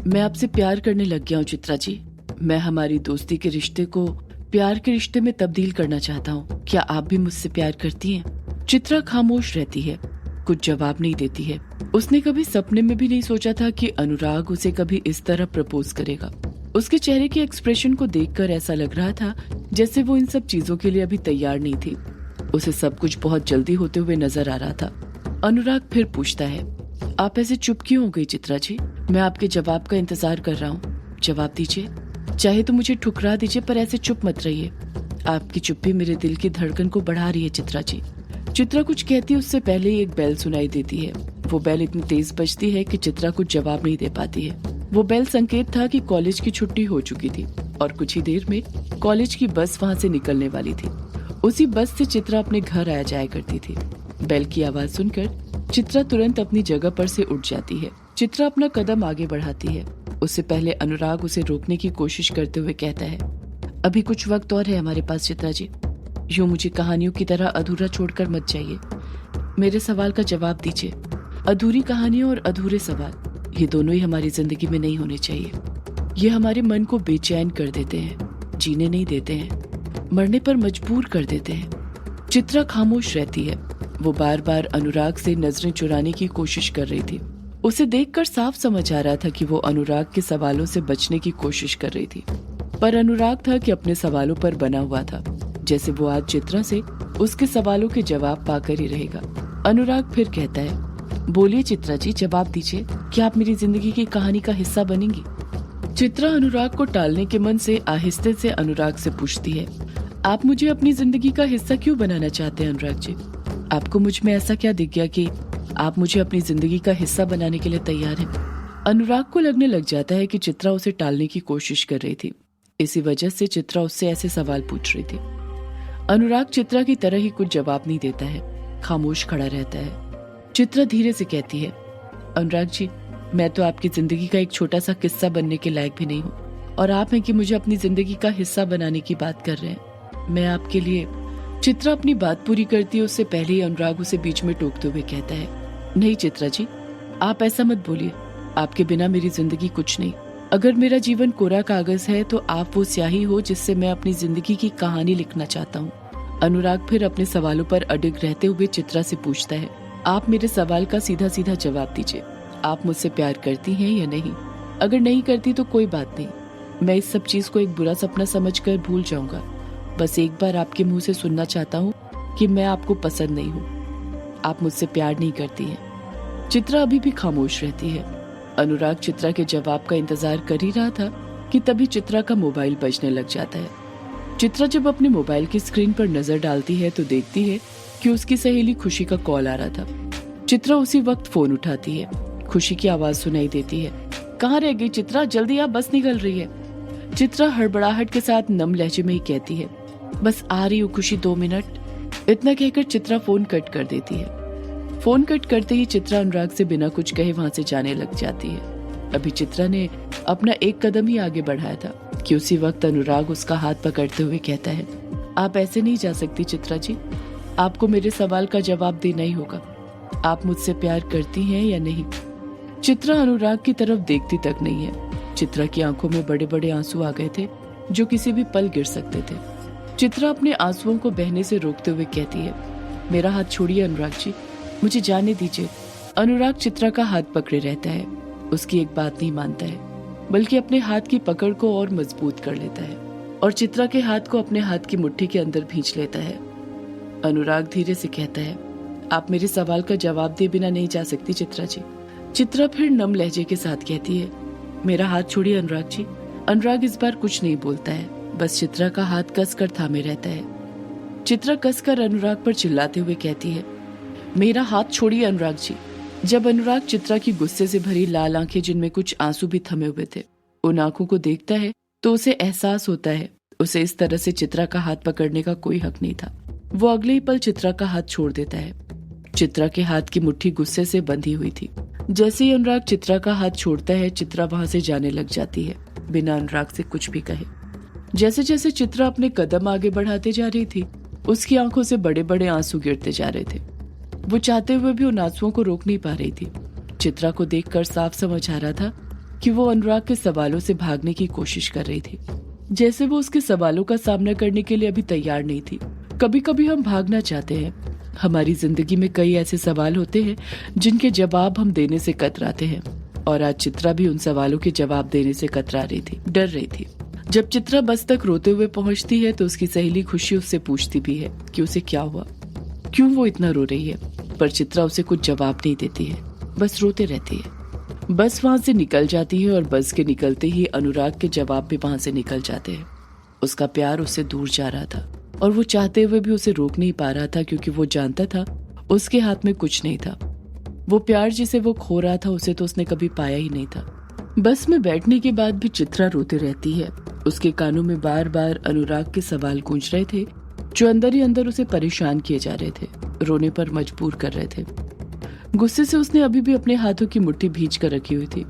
मैं आपसे प्यार करने लग गया हूँ चित्रा जी। मैं हमारी दोस्ती के रिश्ते को प्यार के रिश्ते में तब्दील करना चाहता हूँ। क्या आप भी मुझसे प्यार करती हैं? चित्रा खामोश रहती है, कुछ जवाब नहीं देती है। उसने कभी सपने में भी नहीं सोचा था कि अनुराग उसे कभी इस तरह प्रपोज करेगा। उसके चेहरे के एक्सप्रेशन को देखकर ऐसा लग रहा था जैसे वो इन सब चीजों के लिए अभी तैयार नहीं थी। उसे सब कुछ बहुत जल्दी होते हुए नजर आ रहा था। अनुराग फिर पूछता है, आप ऐसे चुप क्यों हो गई चित्रा जी? मैं आपके जवाब का इंतजार कर रहा हूँ, जवाब दीजिए। चाहे तो मुझे ठुकरा दीजिए पर ऐसे चुप मत रहिए। आपकी चुप्पी मेरे दिल की धड़कन को बढ़ा रही है चित्रा जी। चित्रा कुछ कहती उससे पहले ही एक बेल सुनाई देती है। वो बेल इतनी तेज बजती है कि चित्रा कुछ जवाब नहीं दे पाती है। वो बेल संकेत था कि कॉलेज की छुट्टी हो चुकी थी और कुछ ही देर में कॉलेज की बस वहाँ से निकलने वाली थी। उसी बस से चित्रा अपने घर आया जाया करती थी। बेल की आवाज सुनकर चित्रा तुरंत अपनी जगह पर से उठ जाती है। चित्रा अपना कदम आगे बढ़ाती है। उससे पहले अनुराग उसे रोकने की कोशिश करते हुए कहता है, अभी कुछ वक्त और है हमारे पास चित्रा जी। यूं मुझे कहानियों की तरह अधूरा छोड़कर मत जाइए। मेरे सवाल का जवाब दीजिए। अधूरी कहानियां और अधूरे सवाल, ये दोनों ही हमारी जिंदगी में नहीं होने चाहिए। ये हमारे मन को बेचैन कर देते हैं, जीने नहीं देते हैं, मरने पर मजबूर कर देते हैं। चित्रा खामोश रहती है। वो बार बार अनुराग से नजरें चुराने की कोशिश कर रही थी। उसे देखकर साफ समझ आ रहा था कि वो अनुराग के सवालों से बचने की कोशिश कर रही थी, पर अनुराग था कि अपने सवालों पर बना हुआ था, जैसे वो आज चित्रा से उसके सवालों के जवाब पाकर ही रहेगा। अनुराग फिर कहता है, बोलिए चित्रा जी, जवाब दीजिए। क्या आप मेरी जिंदगी की कहानी का हिस्सा बनेंगी? चित्रा अनुराग को टालने के मन से आहिस्ते से अनुराग से पूछती है, आप मुझे अपनी जिंदगी का हिस्सा क्यों बनाना चाहते हैं अनुराग जी? आपको मुझ में ऐसा क्या दिख गया कि आप मुझे अपनी जिंदगी का हिस्सा बनाने के लिए तैयार हैं? अनुराग को लगने लग जाता है कि चित्रा उसे टालने की कोशिश कर रही थी। इसी वजह से चित्रा उससे ऐसे सवाल पूछ रही थी। अनुराग चित्रा की तरह ही कुछ जवाब नहीं देता है, खामोश खड़ा रहता है। चित्रा धीरे से कहती है, अनुराग जी, मैं तो आपकी जिंदगी का एक छोटा सा किस्सा बनने के लायक भी नहीं हूँ, और आप हैं कि मुझे अपनी जिंदगी का हिस्सा बनाने की बात कर रहे हैं। मैं आपके लिए। चित्रा अपनी बात पूरी करती है उससे पहले ही अनुराग उसे बीच में टोकते हुए कहता है, नहीं चित्रा जी, आप ऐसा मत बोलिए। आपके बिना मेरी जिंदगी कुछ नहीं। अगर मेरा जीवन कोरा कागज है तो आप वो स्याही हो जिससे मैं अपनी जिंदगी की कहानी लिखना चाहता हूँ। अनुराग फिर अपने सवालों पर अडिग रहते हुए चित्रा से पूछता है, आप मेरे सवाल का सीधा सीधा जवाब दीजिए। आप मुझसे प्यार करती हैं या नहीं? अगर नहीं करती तो कोई बात नहीं, मैं इस सब चीज को एक बुरा सपना समझकर भूल जाऊंगा। बस एक बार आपके मुंह से सुनना चाहता हूँ कि मैं आपको पसंद नहीं हूँ, आप मुझसे प्यार नहीं करती हैं। चित्रा अभी भी खामोश रहती है। अनुराग चित्रा के जवाब का इंतजार कर ही रहा था कि तभी चित्रा का मोबाइल बजने लग जाता है। चित्रा जब अपने मोबाइल की स्क्रीन पर नजर डालती है तो देखती है कि उसकी सहेली खुशी का कॉल आ रहा था। चित्रा उसी वक्त फोन उठाती है। खुशी की आवाज सुनाई देती है, कहाँ रह गई चित्रा, जल्दी आ, बस निकल रही है। चित्रा हड़बड़ाहट के साथ नम लहजे में ही कहती है, बस आ रही हूँ खुशी, 2 मिनट। इतना कहकर चित्रा फोन कट कर देती है। फोन कट करते ही चित्रा अनुराग से बिना कुछ कहे वहां से जाने लग जाती है। अभी चित्रा ने अपना एक कदम ही आगे बढ़ाया था कि उसी वक्त अनुराग उसका हाथ पकड़ते हुए कहता है, आप ऐसे नहीं जा सकती चित्रा जी, आपको मेरे सवाल का जवाब देना ही होगा। आप मुझसे प्यार करती हैं या नहीं? चित्रा अनुराग की तरफ देखती तक नहीं है। चित्रा की आंखों में बड़े बड़े आंसू आ गए थे जो किसी भी पल गिर सकते थे। चित्रा अपने आंसुओं को बहने से रोकते हुए कहती है, मेरा हाथ छोड़िए अनुराग जी, मुझे जाने दीजिए। अनुराग चित्रा का हाथ पकड़े रहता है। उसकी एक बात नहीं मानता है, बल्कि अपने हाथ की पकड़ को और मजबूत कर लेता है और चित्रा के हाथ को अपने हाथ की मुट्ठी के अंदर भींच लेता है। अनुराग धीरे से कहता है, आप मेरे सवाल का जवाब दिए बिना नहीं जा सकती चित्रा जी। चित्रा फिर नम लहजे के साथ कहती है, मेरा हाथ छोड़िए अनुराग जी। अनुराग इस बार कुछ नहीं बोलता है, बस चित्रा का हाथ कसकर थामे रहता है। चित्रा कसकर अनुराग पर चिल्लाते हुए कहती है, मेरा हाथ छोड़िए अनुराग जी। जब अनुराग चित्रा की गुस्से से भरी लाल आंखें जिनमें कुछ आंसू भी थमे हुए थे, उन आंखों को देखता है तो उसे एहसास होता है उसे इस तरह से चित्रा का हाथ पकड़ने का कोई हक नहीं था। वो अगले ही पल चित्रा का हाथ छोड़ देता है। चित्रा के हाथ की मुट्ठी गुस्से से बंधी हुई थी। जैसे ही अनुराग चित्रा का हाथ छोड़ता है, चित्रा वहां से जाने लग जाती है बिना अनुराग से कुछ भी कहे। जैसे जैसे चित्रा अपने कदम आगे बढ़ाते जा रही थी, उसकी आंखों से बड़े बड़े आंसू गिरते जा रहे थे। वो चाहते हुए भी उन आंसुओं को रोक नहीं पा रही थी। चित्रा को देखकर साफ समझ आ रहा था कि वो अनुराग के सवालों से भागने की कोशिश कर रही थी, जैसे वो उसके सवालों का सामना करने के लिए अभी तैयार नहीं थी। कभी कभी हम भागना चाहते हैं। हमारी जिंदगी में कई ऐसे सवाल होते हैं जिनके जवाब हम देने से कतराते हैं, और आज चित्रा भी उन सवालों के जवाब देने से कतरा रही थी, डर रही थी। जब चित्रा बस तक रोते हुए पहुंचती है तो उसकी सहेली खुशी उससे पूछती भी है कि उसे क्या हुआ, क्यों वो इतना रो रही है, पर चित्रा उसे कुछ जवाब नहीं देती है, बस रोते रहती है। बस वहां से निकल जाती है और बस के निकलते ही अनुराग के जवाब भी वहां से निकल जाते हैं। उसका प्यार उससे दूर जा रहा था और वो चाहते हुए भी उसे रोक नहीं पा रहा था, क्योंकि वो जानता था उसके हाथ में कुछ नहीं था। वो प्यार जिसे वो खो रहा था उसे तो उसने कभी पाया ही नहीं था। बस में बैठने के बाद भी चित्रा रोते रहती है। उसके कानों में बार बार अनुराग के सवाल गूंज रहे थे, जो अंदर ही अंदर उसे परेशान किए जा रहे थे, रोने पर मजबूर कर रहे थे। गुस्से से उसने अभी भी अपने हाथों की मुट्ठी भींच कर रखी हुई थी।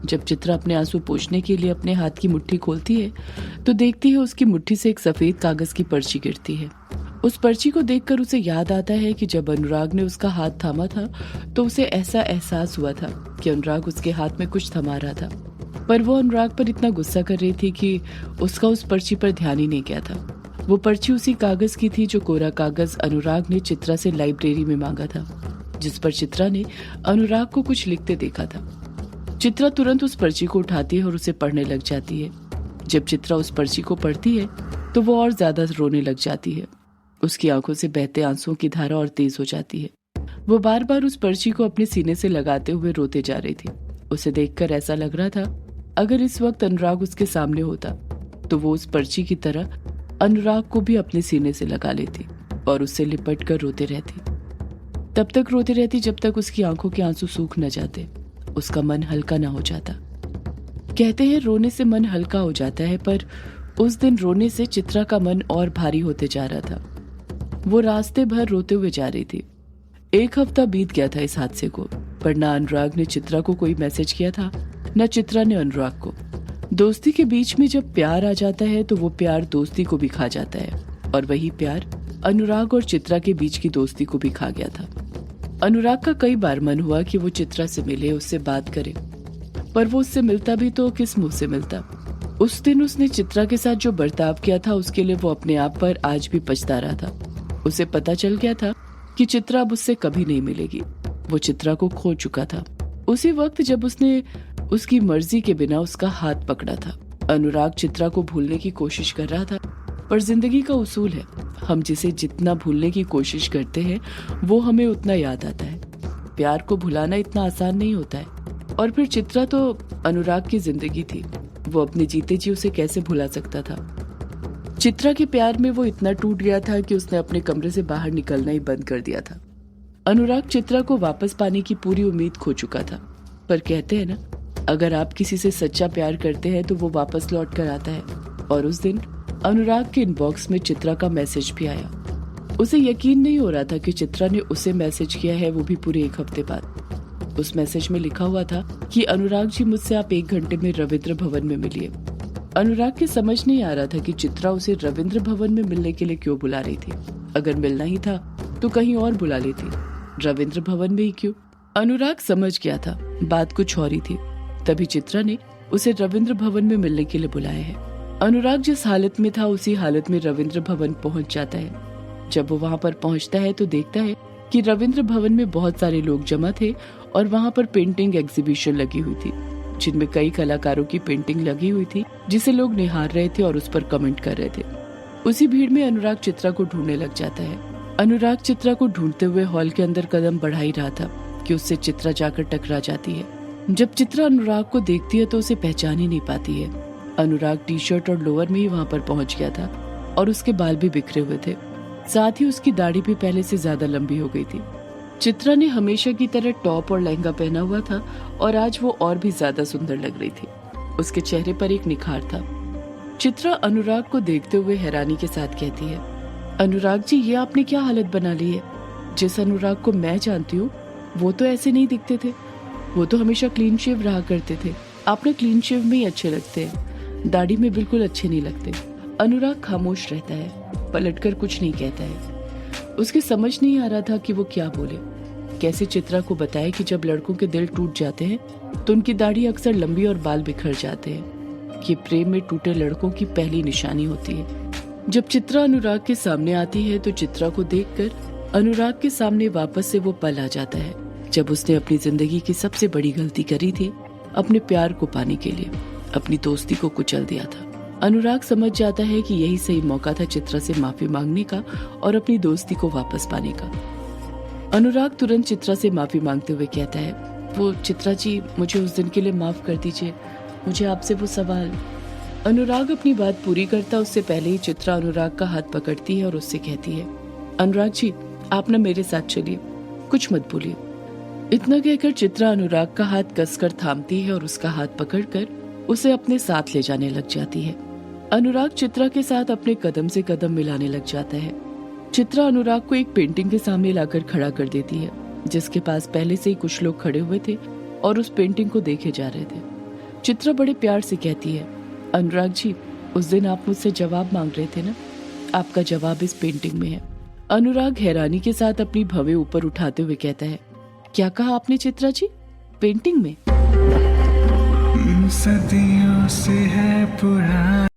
जब चित्रा अपने आंसू पोंछने के लिए अपने हाथ की मुट्ठी खोलती है तो देखती है उसकी मुट्ठी से एक सफेद कागज की पर्ची गिरती है। उस पर्ची को देखकर उसे याद आता है कि जब अनुराग ने उसका हाथ थामा था तो उसे ऐसा एहसास हुआ था कि अनुराग उसके हाथ में कुछ थमा रहा था, पर वो अनुराग पर इतना गुस्सा कर रही थी कि उसका उस पर्ची पर ध्यान ही नहीं गया था। वो पर्ची उसी कागज की थी जो कोरा कागज अनुराग ने चित्रा से लाइब्रेरी में मांगा था, जिस पर चित्रा ने अनुराग को कुछ लिखते देखा था। चित्रा तुरंत उस पर्ची को उठाती है और उसे पढ़ने लग जाती है। जब चित्रा उस पर्ची को पढ़ती है तो वो और ज्यादा रोने लग जाती है। उसकी आंखों से बहते आंसुओं की धारा और तेज हो जाती है। वो बार बार उस पर्ची को अपने सीने से लगाते हुए रोते जा रही थी। उसे देखकर ऐसा लग रहा था अगर इस वक्त अनुराग उसके सामने होता तो वो उस पर्ची की तरह अनुराग को भी अपने सीने से लगा लेती और उससे लिपट कर रोते रहती। तब तक रोती रहती जब तक उसकी आंखों के आंसू सूख न जाते, उसका मन हल्का न हो जाता। कहते हैं रोने से मन हल्का हो जाता है, पर उस दिन रोने से चित्रा का मन और भारी होते जा रहा था। वो रास्ते भर रोते हुए जा रही थी। 1 हफ्ता बीत गया था इस हादसे को, पर न अनुराग ने चित्रा को कोई मैसेज किया था, न चित्रा ने अनुराग को। दोस्ती के बीच में जब प्यार आ जाता है तो वो प्यार दोस्ती को भी खा जाता है, और वही प्यार अनुराग और चित्रा के बीच की दोस्ती को भी खा गया था। अनुराग का कई बार मन हुआ कि वो चित्रा से मिले, उससे बात करे, पर वो उससे मिलता भी तो किस मुंह से मिलता। उस दिन उसने चित्रा के साथ जो बर्ताव किया था उसके लिए वो अपने आप पर आज भी पछता रहा था। उसे पता चल गया था कि चित्रा अब उससे कभी नहीं मिलेगी। वो चित्रा को खो चुका था उसी वक्त जब उसने उसकी मर्जी के बिना उसका हाथ पकड़ा था। अनुराग चित्रा को भूलने की कोशिश कर रहा था, पर जिंदगी का उसूल है, हम जिसे जितना भूलने की कोशिश करते हैं वो हमें उतना याद आता है। प्यार को भुलाना इतना आसान नहीं होता है। और फिर चित्रा तो अनुराग की जिंदगी थी, वो अपने जीते जी उसे कैसे भुला सकता था। चित्रा के प्यार में वो इतना टूट गया था कि उसने अपने कमरे से बाहर निकलना ही बंद कर दिया था। अनुराग चित्रा को वापस पाने की पूरी उम्मीद खो चुका था, पर कहते हैं ना, अगर आप किसी से सच्चा प्यार करते हैं तो वो वापस लौट कर आता है। और उस दिन अनुराग के इनबॉक्स में चित्रा का मैसेज भी आया। उसे यकीन नहीं हो रहा था कि चित्रा ने उसे मैसेज किया है, वो भी पूरे 1 हफ्ते बाद। उस मैसेज में लिखा हुआ था कि अनुराग जी, मुझसे आप 1 घंटे में रविंद्र भवन में मिलिए। अनुराग के समझ नहीं आ रहा था कि चित्रा उसे रविंद्र भवन में मिलने के लिए क्यों बुला रही थी। अगर मिलना ही था तो कहीं और बुला लेती, रविंद्र भवन में ही क्यों। अनुराग समझ गया था बात कुछ और ही थी, तभी चित्रा ने उसे रविंद्र भवन में मिलने के लिए बुलाया है। अनुराग जिस हालत में था उसी हालत में रविंद्र भवन पहुंच जाता है। जब वो वहां पर पहुंचता है तो देखता है कि रविंद्र भवन में बहुत सारे लोग जमा थे और वहां पर पेंटिंग एग्जीबिशन लगी हुई थी, जिनमें कई कलाकारों की पेंटिंग लगी हुई थी, जिसे लोग निहार रहे थे और उस पर कमेंट कर रहे थे। उसी भीड़ में अनुराग चित्रा को ढूंढने लग जाता है। अनुराग चित्रा को ढूंढते हुए हॉल के अंदर कदम बढ़ा ही रहा था कि उससे चित्रा जाकर टकरा जाती है। जब चित्रा अनुराग को देखती है तो उसे पहचान ही नहीं पाती है। अनुराग टी-शर्ट और लोअर में ही वहां पर पहुंच गया था और उसके बाल भी बिखरे हुए थे, साथ ही उसकी दाढ़ी भी पहले से ज्यादा लंबी हो गई थी। चित्रा ने हमेशा की तरह टॉप और लहंगा पहना हुआ था और आज वो और भी ज्यादा सुंदर लग रही थी। उसके चेहरे पर एक निखार था। चित्रा अनुराग को देखते हुए हैरानी के साथ कहती है, अनुराग जी, ये आपने क्या हालत बना ली है? जिस अनुराग को मैं जानती हूँ वो तो ऐसे नहीं दिखते थे, वो तो हमेशा क्लीन शेव रहा करते थे। आपने क्लीन शेव में ही अच्छे लगते हैं, दाढ़ी में बिल्कुल अच्छे नहीं लगते। अनुराग खामोश रहता है, पलटकर कुछ नहीं कहता है। उसके समझ नहीं आ रहा था कि वो क्या बोले। कैसे चित्रा को बताए कि जब लड़कों के दिल टूट जाते हैं तो उनकी दाढ़ी अक्सर लंबी और बाल बिखर जाते हैं। ये प्रेम में टूटे लड़कों की पहली निशानी होती है। जब चित्रा अनुराग के सामने आती है तो चित्रा को देखकर अनुराग के सामने वापस से वो पल आ जाता है जब उसने अपनी जिंदगी की सबसे बड़ी गलती करी थी, अपने प्यार को पाने के लिए अपनी दोस्ती को कुचल दिया था। अनुराग समझ जाता है कि यही सही मौका था चित्रा से माफी मांगने का और अपनी दोस्ती को वापस पाने का। अनुराग तुरंत चित्रा से माफी मांगते हुए कहता है, वो चित्रा जी, मुझे उस दिन के लिए माफ कर दीजिए, मुझे आपसे वो सवाल। अनुराग अपनी बात पूरी करता उससे पहले ही चित्रा अनुराग का हाथ पकड़ती है और उससे कहती है, अनुराग जी, आप ना मेरे साथ चलिए, कुछ मत बोलिए। इतना कहकर चित्रा अनुराग का हाथ कसकर थामती है और उसका हाथ पकड़कर उसे अपने साथ ले जाने लग जाती है। अनुराग चित्रा के साथ अपने कदम से कदम मिलाने लग जाता है। चित्रा अनुराग को एक पेंटिंग के सामने लाकर खड़ा कर देती है जिसके पास पहले से ही कुछ लोग खड़े हुए थे और उस पेंटिंग को देखे जा रहे थे। चित्रा बड़े प्यार से कहती है, अनुराग जी, उस दिन आप मुझसे जवाब मांग रहे थे ना, आपका जवाब इस पेंटिंग में है। अनुराग हैरानी के साथ अपनी भवें ऊपर उठाते हुए कहता है, क्या कहा आपने चित्रा जी, पेंटिंग में? सदियों से है पुराना